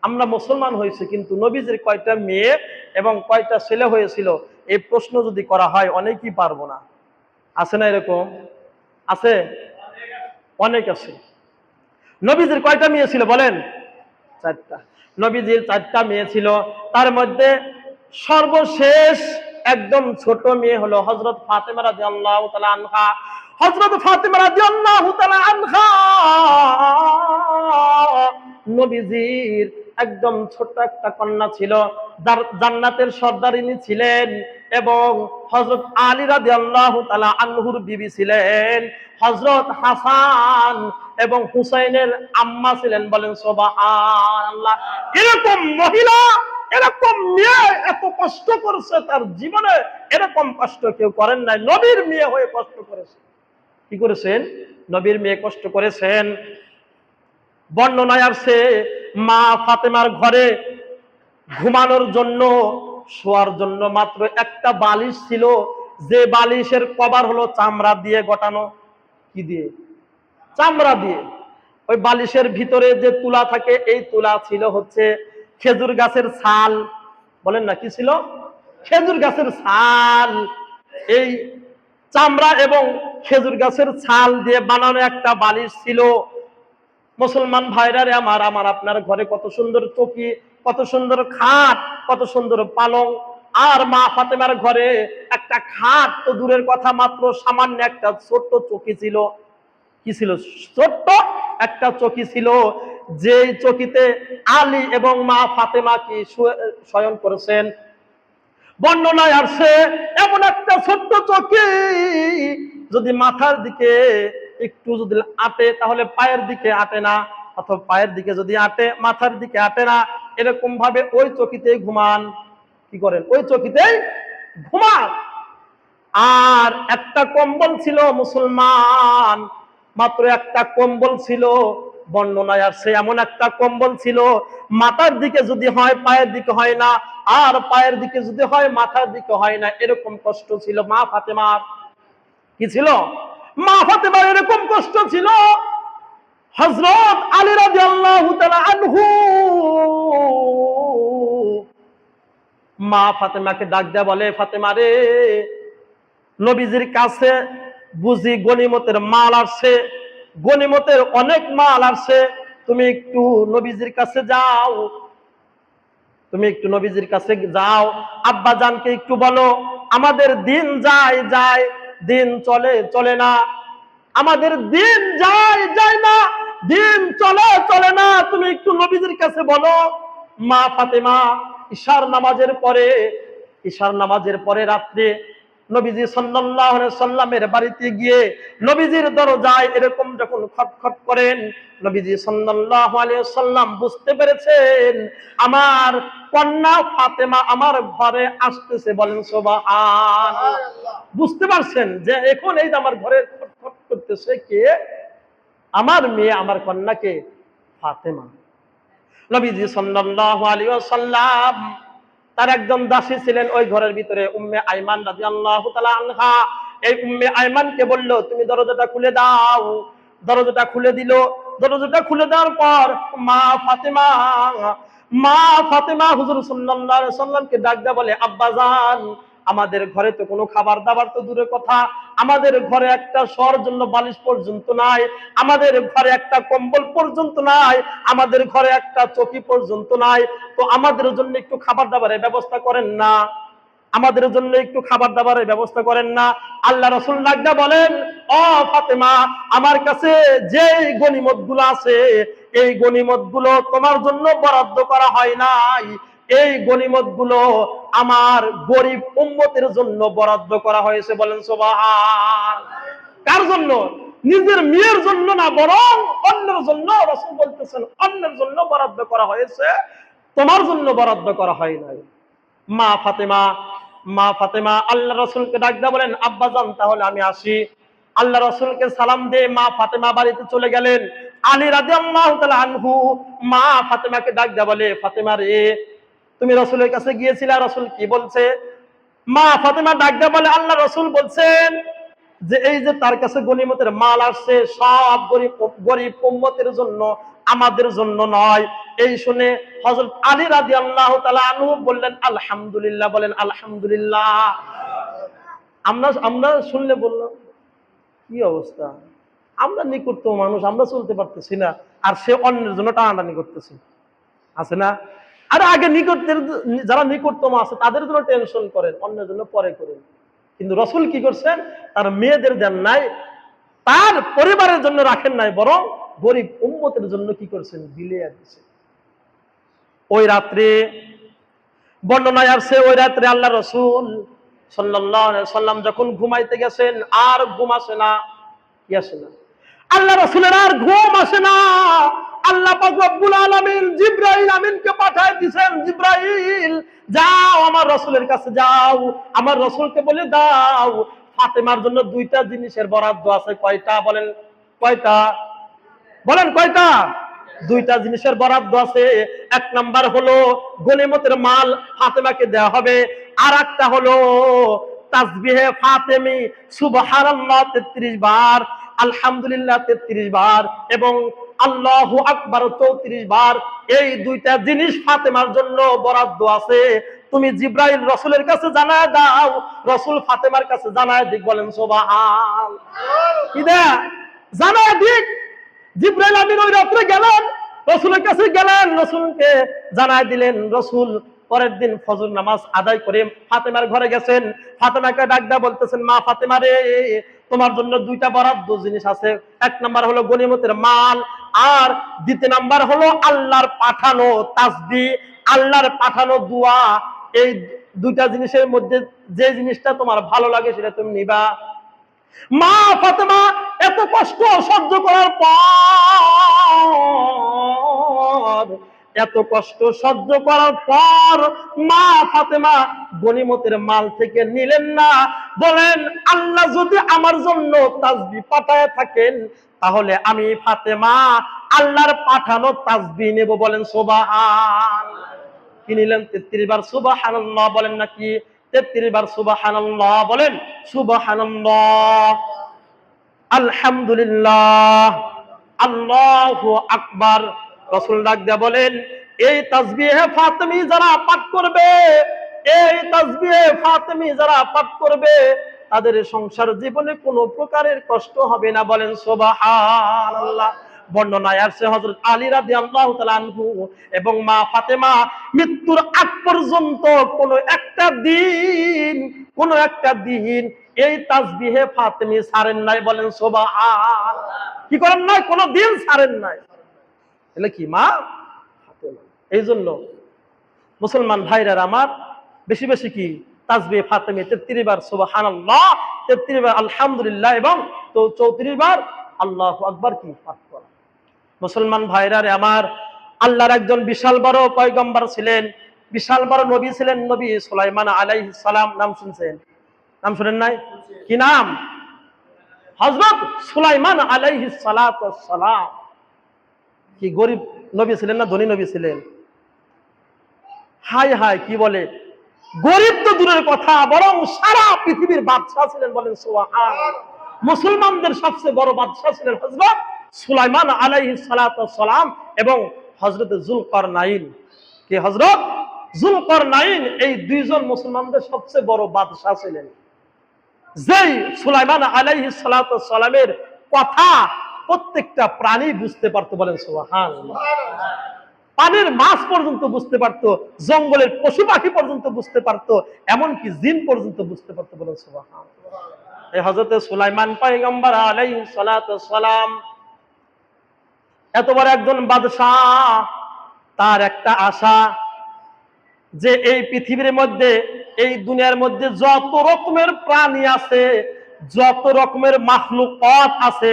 আমরা মুসলমান হয়েছি, কিন্তু নবীজির কয়টা মেয়ে এবং কয়টা ছেলে হয়েছিল এই প্রশ্ন যদি করা হয় অনেকেই পারবো না। আছে না এরকম? আছে, অনেক আছে। নবীজির কয়টা মেয়ে ছিল বলেন? 4টা। নবীজির 4টা মেয়ে ছিল, তার মধ্যে সর্বশেষ একদম ছোট মেয়ে হলো হযরত ফাতেমা রাদিয়াল্লাহু তাআলা আনহা। হযরত ফাতেমা রাদিয়াল্লাহু তাআলা আনহা নবীজির একদম ছোট্ট একটা কন্যা ছিল, জান্নাতের সর্দারিনী ছিলেন, এবং হযরত আলী রাদিয়াল্লাহু তাআলা আনহুর বিবি ছিলেন। হযরত হাসান এবং হুসাইনের আম্মা ছিলেন, বলেন সুবহানাল্লাহ। এরকম মহিলা, এরকম মেয়ে এত কষ্ট করেছে তার জীবনে, এরকম কষ্ট কেউ করেন নাই। নবীর মেয়ে হয়ে কষ্ট করেছে। কি করেছেন? নবীর মেয়ে কষ্ট করেছেন। বর্ণনায় আসছে মা ফাতেমার ঘরে ঘুমানোর জন্য, শোয়ার জন্য মাত্র একটা বালিশ ছিল, যে বালিশের কভার হলো চামড়া দিয়ে গটানো। কি দিয়ে? চামড়া দিয়ে। ওই বালিশের ভিতরে যে তুলা থাকে, এই তুলা ছিল হচ্ছে খেজুর গাছের ছাল। বলেন না, কি ছিল? খেজুর গাছের ছাল। এই চামড়া এবং খেজুর গাছের ছাল দিয়ে বানানো একটা বালিশ ছিল। মুসলমান ভাইরা রে আমার, আমার আপনার ঘরে কত সুন্দর চৌকি, কত সুন্দর খাট, কত সুন্দর পালং। আর মা ফাতেমার ঘরে একটা খাট তো দূরের কথা, মাত্র সামান্য একটা ছোট্ট চৌকি ছিল। কি ছিল? ছোট্ট একটা চৌকি ছিল, যে চৌকিতে আলী এবং মা ফাতেমা কি শয়ন করেছেন। বর্ণনায় আসছে এমন একটা ছোট্ট চৌকি, যদি মাথার দিকে একটু যদি আটে তাহলে পায়ের দিকে আটে না, অথবা পায়ের দিকে যদি আটে মাথার দিকে আটে না। এরকম ভাবে ওই চৌকিতেই ঘুমান। কি করেন? ওই চৌকিতেই ঘুমান। আর একটা কম্বল ছিল মুসলমান, মাত্র একটা কম্বল ছিল। বর্ণনায় আসছে এমন একটা কম্বল ছিল, মাথার দিকে যদি হয় পায়ের দিকে হয় না, আর পায়ের দিকে যদি হয় মাথার দিকে হয় না। এরকম কষ্ট ছিল মা ফাতেমার। কি ছিল? মা ফাতেমার এরকম কষ্ট ছিল। হযরত আলী রাদিয়াল্লাহু তাআলা আনহু মা ফাতেমাকে ডাক দেয়া বলে, ফাতেমা রে, নবীজির কাছে বুঝি গনিমতের মাল আসছে, গনিমতের অনেক মাল আসছে, তুমি একটু নবীজির কাছে যাও, তুমি একটু নবীজির কাছে যাও, আব্বা জানকে একটু বলো আমাদের দিন যায় যায়, দিন চলে চলে না, আমাদের দিন যায় যায় না, দিন চলে চলে না, তুমি একটু নবীজির কাছে বলো। মা ফাতেমা ঈশার নামাজের পরে রাত্রে নবীজি সাল্লাল্লাহু আলাইহি সাল্লামের বাড়িতে গিয়ে নবীজির দরজায় এরকম যখন খটখট করেন, নবীজি সাল্লাল্লাহু আলাইহি সাল্লাম বুঝতে পেরেছেন আমার কন্যা ফাতেমা আমার ঘরে আসতেছে। বলেন সুবহানাল্লাহ। বুঝতে পারছেন যে এখন এই যে আমার ঘরে খটখট করতেছে কে? আমার মেয়ে, আমার কন্যাকে ফাতেমা। নবীজি সাল্লাল্লাহু আলাইহি ওয়াসাল্লাম তার একজন দাসী ছিলেন ওই ঘরের ভিতরে, উম্মে আইমান রাদিয়াল্লাহু তাআলা আনহা। এই উম্মে আইমানকে বলল তুমি দরজাটা খুলে দাও। দরজাটা খুলে দিল। দরজাটা খুলে দেওয়ার পর মা ফাতেমা হুজুর সাল্লাল্লাহু আলাইহি ওয়াসাল্লামকে ডাক দেয়া বলে, আব্বাজান, আমাদের ঘরে তো কোনো খাবার দাবার তো দূরের কথা, আমাদের ঘরে একটা শোয়ার জন্য বালিশ পর্যন্ত নাই, আমাদের ঘরে একটা কম্বল পর্যন্ত নাই, আমাদের ঘরে একটা চৌকি পর্যন্ত নাই, তো আমাদের জন্য একটু খাবার দাবারের ব্যবস্থা করেন না, আমাদের জন্য একটু খাবার দাবারের ব্যবস্থা করেন না। আল্লাহ রাসূল লাগদা বলেন, ও ফাতেমা, আমার কাছে যে গনিমত গুলো আছে, এই গনিমত গুলো তোমার জন্য বরাদ্দ করা হয় নাই, এই গনিমত গুলো আমার গরিব উম্মতের জন্য বরাদ্দ করা হয়েছে। বলেন সুবহান। কার জন্য? নিজের মেয়ের জন্য না, বরং অন্যের জন্য। রাসূল বলতেছেন অন্যের জন্য বরাদ্দ করা হয়েছে, তোমার জন্য বরাদ্দ করা হয় নাই। মা ফাতেমা আল্লাহ রাসূলকে ডাক দিয়ে বলেন, আব্বাজান, তাহলে আমি আসি। আল্লাহ রাসূলকে সালাম দিয়ে মা ফাতেমা বাড়িতে চলে গেলেন। আলী রাদিয়াল্লাহু তাআলা আনহু মা ফাতেমাকে ডাক দিয়ে বলে, ফাতেমা রে, তুমি রাসূলের কাছে গিয়েছিলে, রাসূল কি বলছে? মা ফাতেমা ডাক দিয়ে বলে, আল্লাহ রাসূল বলছেন যে এই যে তার কাছে গনিমতের মাল আসছে সব গরিব গরিব উম্মতের জন্য, আমাদের জন্য নয়। এই শুনে হযরত আলী রাদিয়াল্লাহু তাআলা আনহু বললেন আলহামদুলিল্লাহ, বলেন আলহামদুলিল্লাহ। আমরা আমরা শুনলে বললাম কি অবস্থা, আমরা নিকটতম মানুষ, আমরা চলতে পারতেছি না, আর সে অন্যের জন্য টানাটানি করতেছে, আছে না? আর আগে নিকটের যারা নিকটতম আছে তাদের জন্য টেনশন করেন, অন্যের জন্য পরে করেন। কিন্তু রাসূল কি করছেন, তার মেয়েদের দেন নাই, তার পরিবারের জন্য রাখেন নাই, বরং গরিব উম্মতের জন্য কি করছেন, বিলিয়ে দিয়েছেন। ওই রাত্রে বর্ণনায় আসছে, ওই রাত্রে আল্লাহ রাসূল সাল্লাল্লাহু আলাইহি সাল্লাম যখন ঘুমাইতে গেছেন, আর ঘুম আসে না। কি আসে না? আল্লাহ রাসূলের আর ঘুম আসে না। আল্লাহ পাক রব্বুল আলামিন জিবরাইল আমিনকে পাঠায় দিয়েছেন, জিবরাইল যাও আমার রাসূলের কাছে যাও, আমার রাসূলকে বলে দাও ফাতেমার জন্য দুইটা জিনিসের বরাদ্দ আছে। কয়টা বলেন? কয়টা বলেন? কয়টা? দুইটা জিনিসের বরাদ্দ আছে। এক নাম্বার হলো গনিমতের মাল ফাতেমাকে দেওয়া হবে, আর একটা হলো তাসবিহে ফাতেমি সুবহানাল্লাহ 33 বার, আলহামদুলিল্লাহ 33 বার এবং আল্লাহু আকবার 34 বার। এই দুইটা জিনিস ফাতেমার জন্য বরাদ্দ আছে। তুমি জিবরাইল রাসূলের কাছে জানায় দাও, রাসূল ফাতেমার কাছে জানায় দিক। বলেন সুবহান। কি দা জানায় দিক। জিবরাইল আমিন ওই রাত্রে গেলেন, রাসূলের কাছে গেলেন, রাসূলকে জানায় দিলেন। রাসূল পরের দিন ফজর নামাজ আদায় করে ফাতেমার ঘরে গেছেন। ফাতেমাকে ডাক দা বলতেছেন, মা ফাতেমা রে, তোমার জন্য দুইটা বরাদ্দ জিনিস আছে। এক নাম্বার হলো গনিমতের মাল, আর দ্বিতীয় নাম্বার হলো আল্লাহর পাঠানো তাসবিহ, আল্লাহর পাঠানো দোয়া। এই দুইটা জিনিসের মধ্যে যে জিনিসটা তোমার ভালো লাগে সেটা তুমি নিবা। মা ফাতেমা এত কষ্ট সহ্য করার পর, এত কষ্ট সহ্য করার পর মা ফাতেমা গনিমতের মাল থেকে নিলেন না। বলেন আল্লাহ যদি আমার জন্য তাসবিহ পাঠায় থাকেন, তাহলে আমি ফাতেমা আল্লাহর পাঠানো তাসবিহ নেব। বলেন সুবহান। কি নিলেন? 33 বার সুবহানাল্লাহ বলেন নাকি? 33 বার সুবহানাল্লাহ বলেন। সুবহানাল্লাহ, আলহামদুলিল্লাহ, আল্লাহু আকবার। রাসূল ডাক দিয়া বলেন, এই তাসবিহে ফাতেমি যারা পাঠ করবে, এই তাসবিহে ফাতেমি যারা পাঠ করবে, তাদের সংসার জীবনে কোনো প্রকারের কষ্ট হবে না। বলেন সুবহানাল্লাহ। বর্ণনায় আসছে হযরত আলী রাদিয়াল্লাহু তাআলা আনহু এবং মা ফাতেমা মৃত্যুর আগ পর্যন্ত কোনো একটা দিন এই তাসবিহে ফাতেমি ছাড়েন নাই। বলেন সুবহান। কি করেন নাই? কোনো দিন ছাড়েন নাই। এলে কি মা ফাতেমা। এই জন্য মুসলমান ভাইরা আমার, বেশি বেশি কি তাসবিহ ফাতেমি 33 বার সুবহানাল্লাহ, 33 বার আলহামদুলিল্লাহ এবং 34 বার আল্লাহু আকবার কি পাঠ করা। মুসলমান ভাইরা আমার, আল্লাহর একজন বিশাল বড় পয়গম্বর ছিলেন, বিশাল বড় নবী ছিলেন, নবী সুলাইমান আলাইহিস সালাম। নাম শুনছেন? নাম শুনেন নাই? কি নাম? হযরত সুলাইমান আলাইহিস সালাতু ওয়াস সালাম। কি গরিব নবী ছিলেন না ধনী নবী ছিলেন? হায় হায়, কি বলে, গরিব তো দূরের কথা, বরং সারা পৃথিবীর বাদশাহ ছিলেন। বলেন সুবহান। মুসলমানদের সবচেয়ে বড় বাদশাহ ছিলেন হযরত সুলাইমান আলাইহিস সালাতু ওয়াস সালাম এবং হযরত যুলকারনাইন। কি হযরত যুলকারনাইন, এই দুইজন মুসলমানদের সবচেয়ে বড় বাদশাহ ছিলেন। যেই সুলাইমান আলাইহিস সালাতু ওয়াস সালামের কথা প্রত্যেকটা প্রাণী বুঝতে পারতো। বলেন সুবহানাল্লাহ। পানির মাছ পর্যন্ত বুঝতে পারতো, জঙ্গলের পশু পাখি পর্যন্ত বুঝতে পারতো, এমনকি জিন পর্যন্ত বুঝতে পারতো। বলেন সুবহানাল্লাহ। এই হযরত সুলাইমান পয়গম্বর আলাইহিস সালাতু ওয়াস সালাম এত বড় একজন বাদশাহ, তার একটা আশা যে এই পৃথিবীর মধ্যে, এই দুনিয়ার মধ্যে যত রকমের প্রাণী আছে, যত রকমের মাখলুকাত আছে,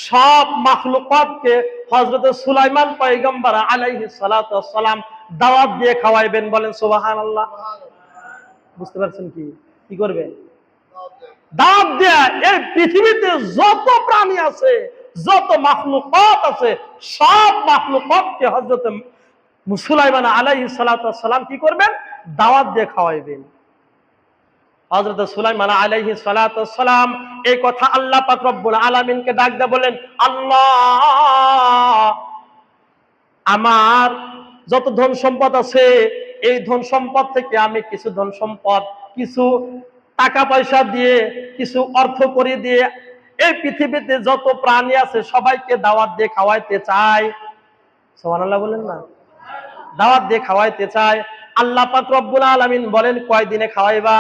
সব মাখলুকাতকে হযরত সুলাইমান পয়গম্বর আলাইহিস সালাতু ওয়াস সালাম দাওয়াত দিয়ে খাওয়াইবেন। বলেন সুবহানাল্লাহ। বুঝতে পারছেন? কি কি করবেন? দাওয়াত দিয়ে এই পৃথিবীতে যত প্রাণী আছে, যত মাখলুকাত আছে, সব মাখলুকাতকে হযরত সুলাইমান আলাইহিস সালাতু ওয়াস সালাম কি করবেন? দাওয়াত দিয়ে খাওয়াইবেন। হযরত সুলাইমান আলাইহিস সালাতু ওয়াস সালাম এই কথা আল্লাহ পাক রব্বুল আলামিনকে ডাক দিয়ে বলেন, আল্লাহ, আমার যত ধন সম্পদ আছে এই ধন সম্পদ থেকে আমি কিছু ধন সম্পদ, কিছু টাকা পয়সা দিয়ে, কিছু অর্থ করে দিয়ে এই পৃথিবীতে যত প্রাণী আছে সবাইকে দাওয়াত দিয়ে খাওয়াইতে চাই। সুবহানাল্লাহ বলেন না? দাওয়াত দিয়ে খাওয়াইতে চাই। আল্লাহ পাক রব্বুল আলামিন বলেন, কয়দিনে খাওয়াইবা?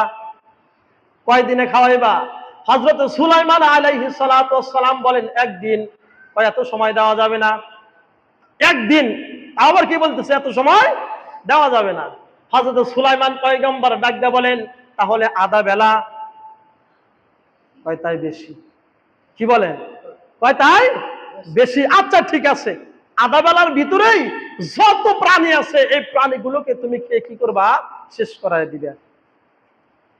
কয়দিনে খাওয়াইবা? হযরত সুলাইমান আলাইহিস সালাতু ওয়াস সালাম বলেন, একদিন। কয় এত সময় দেওয়া যাবে না। একদিন। আবার কি বলতেছে, এত সময় দেওয়া যাবে না। হযরত সুলাইমান পয়গম্বর ডাক দিয়ে বলেন, তাহলে আধা বেলা। কয় তাই বেশি। কি বলেন? কয় তাই বেশি। আচ্ছা ঠিক আছে, আধা বেলার ভিতরেই যত প্রাণী আছে এই প্রাণীগুলোকে তুমি খেয়ে কি করবা? শেষ করায় দিবে।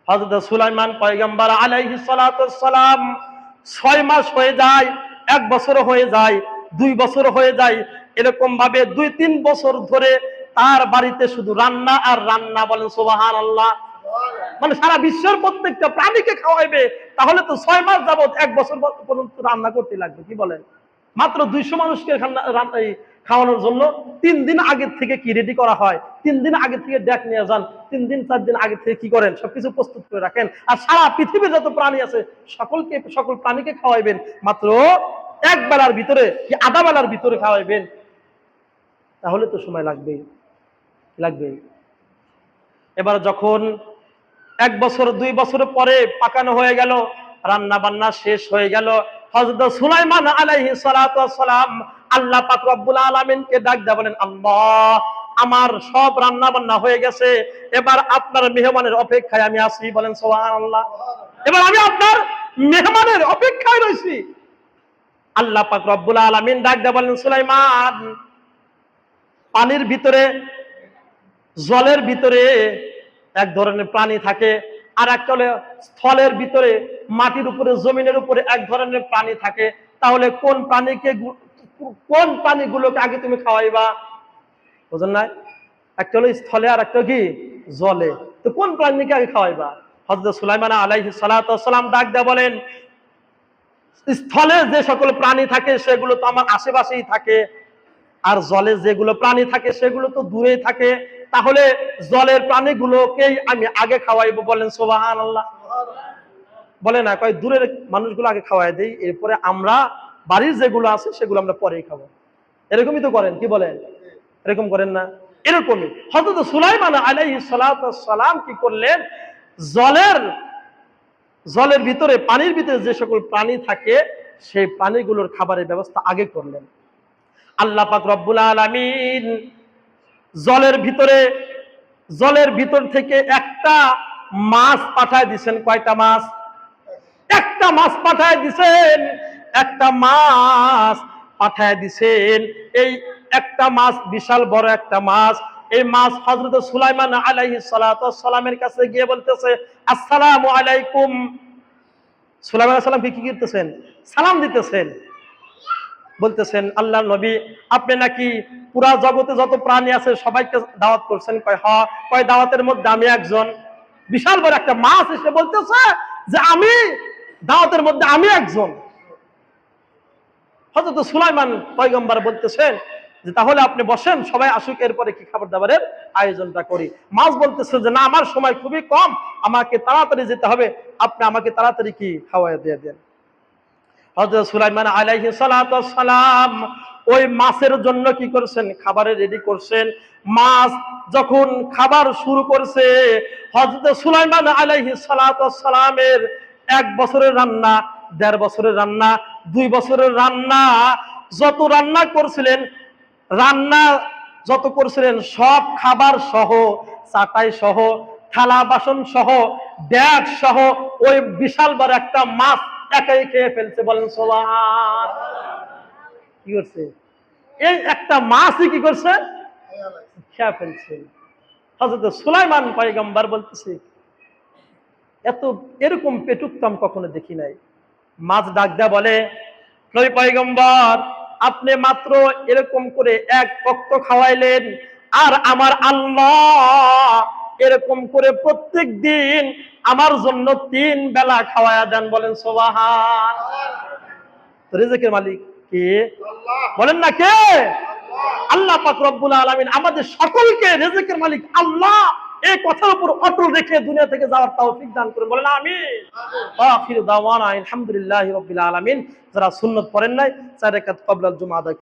হযরত সুলাইমান পয়গম্বর আলাইহিস সালাতু ওয়াস সালাম 6 মাস হয়ে যায়, 1 বছর হয়ে যায়, 2 বছর হয়ে যায়, এরকম ভাবে 2-3 বছর ধরে তার বাড়িতে শুধু রান্না আর রান্না। বলেন সুবহানাল্লাহ। মানে সারা বিশ্বের প্রত্যেকটা প্রাণীকে খাওয়াইবে, তাহলে তো 6 মাস যাবত 1 বছর পর্যন্ত রান্না করতে লাগবে। কি বলেন? মাত্র 200 মানুষকে খাওয়ানোর জন্য 3 দিন আগে থেকে কি রেডি করা হয়, 3 দিন আগে থেকে ডেক নিয়ে যান, 3 দিন 4 দিন আগে থেকে কি করেন, সবকিছু প্রস্তুত করে রাখেন। আর সারা পৃথিবীর যত প্রাণী আছে সকল প্রাণীকে খাওয়াইবেন মাত্র 1 বেলার ভিতরে কি আধা বেলার ভিতরে খাওয়াইবেন, তাহলে তো সময় লাগবেই। এবার যখন 1 বছর 2 বছর পরে পাকানো হয়ে গেল, রান্না বান্না শেষ হয়ে গেল, হযরত সুলাইমান আলাইহিস সালাতু ওয়াস সালাম আল্লাহ পাক রব্বুল আলামিনকে ডাক দিয়ে বলেন, আল্লাহ, আমার সব রান্না বান্না হয়ে গেছে, এবার আপনার মেহমানের অপেক্ষায় আমি আছি। বলেন সুবহানাল্লাহ। এবার আমি আপনার মেহমানের অপেক্ষায় রইছি। আল্লাহ পাক রব্বুল আলামিন ডাক দিয়ে বলেন, সুলাইমান, পানির ভিতরে, জলের ভিতরে এক ধরনের প্রাণী থাকে, আর একটা হলো স্থলের ভিতরে, মাটির উপরে, জমিনের উপরে এক ধরনের প্রাণী থাকে। তাহলে কোন প্রাণীগুলোকে আগে তুমি খাওয়াইবা? বুঝুন না? একটা হলো স্থলে আর একটা কি জলে। তো কোন প্রাণীকে আগে খাওয়াইবা? হযরত সুলাইমান আলাইহিস সালাতু ওয়াস সালাম ডাক দিয়ে বলেন, স্থলে যে সকল প্রাণী থাকে সেগুলো তো আমার আশেপাশেই থাকে, আর জলে যেগুলো প্রাণী থাকে সেগুলো তো দূরেই থাকে। তাহলে জলের প্রাণীগুলোকেই আমি আগে খাওয়াইবো। বলেন সুবহানাল্লাহ। বলে না, কয় দূরের মানুষগুলো আগে খাওয়াই দেই, এরপরে আমরা বাড়ির যেগুলো আছে সেগুলো আমরা পরেই খাবো। এরকমই তো করেন। কি বলেন? এরকম করেন না? এরকমই হযরত সুলাইমান আলাইহিস সালাতু ওয়াস সালাম কি করলেন, জলের ভিতরে, পানির ভিতরে যে সকল প্রাণী থাকে সেই প্রাণীগুলোর খাবারের ব্যবস্থা আগে করলেন। আল্লাহ পাক রব্বুল আলামিন জলের ভিতর থেকে একটা মাছ পাঠায় দিছেন। কয়টা মাছ? একটা মাছ পাঠায় দিছেন। একটা মাছ পাঠায় দিছেন। এই একটা মাছ বিশাল বড় একটা মাছ। এই মাছ হযরত সুলাইমান আলাইহিস সালাতু ওয়াস সালামের কাছে গিয়ে বলতেছে, আসসালামু আলাইকুম। সুলাইমান আলাইহিস সালাম কি করতেছেন? সালাম দিতেছেন। বলতেছেন, আল্লাহর নবী, আপনি নাকি পুরা জগতে যত প্রাণী আছে সবাইকে দাওয়াত করছেন। কয় হ্যাঁ। কয় দাওয়াতের মধ্যে আমি একজন। বিশাল বড় একটা মাছ এসে বলতেছে যে আমি দাওয়াতের মধ্যে আমি একজন। হযরত সুলাইমান পয়গম্বর বলতেছেন যে তাহলে আপনি বসেন, সবাই আসুক, এরপরে কি খাবার দাবারের আয়োজনটা করি। মাছ বলতেছে যে না, আমার সময় খুবই কম, আমাকে তাড়াতাড়ি যেতে হবে, আপনি আমাকে তাড়াতাড়ি কি খাওয়াই দিয়ে দেন। হযরত সুলাইমান আলাইহিস সালাতু ওয়াস সালাম ওই মাছের জন্য কি করছেন? খাবারের রেডি করছেন। মাছ যখন খাবার শুরু করছে, হযরত সুলাইমান আলাইহিস সালাতু ওয়াস সালামের 1 বছরের রান্না, 1.5 বছরের রান্না, 2 বছরের রান্না, যত রান্না করছিলেন সব খাবার সহ, চাটাই সহ, থালা বাসন সহ, ব্যাগ সহ ওই বিশাল বড় একটা মাছ একাই খেয়ে ফেলছে। বলেন সুবহান। কি করছে? এই একটা মাছই কি করছে? খেয়ে ফেলছে। হযরত সুলাইমান পয়গম্বর বলতেছে, এরকম পেটুক তো আমি কখনো দেখি নাই। মাছ ডাক দেয়া বলে, নবী পয়গম্বর, আপনি মাত্র এরকম করে 1 বক্ত খাওয়াইলেন, আর আমার আল্লাহ এরকম করে প্রত্যেক দিন আমার জন্য 3 বেলা খাওয়ায়া দেন, বলেন সুবহান। রিজিকের মালিক কে? বলেন না কে? আল্লাহ পাক রব্বুল আলামিন আমাদের সকলকে রিজিকের মালিক আল্লাহ এই কথার উপর অটল রেখে দুনিয়া থেকে যাওয়ার তৌফিক দান করুন, বলেন আমিন। আখির দাওয়ানা আলহামদুলিল্লাহি রাব্বিল আলামিন। যারা সুন্নাত পড়েন নাই 4 রাকাত ক্বাবলাল জুমআ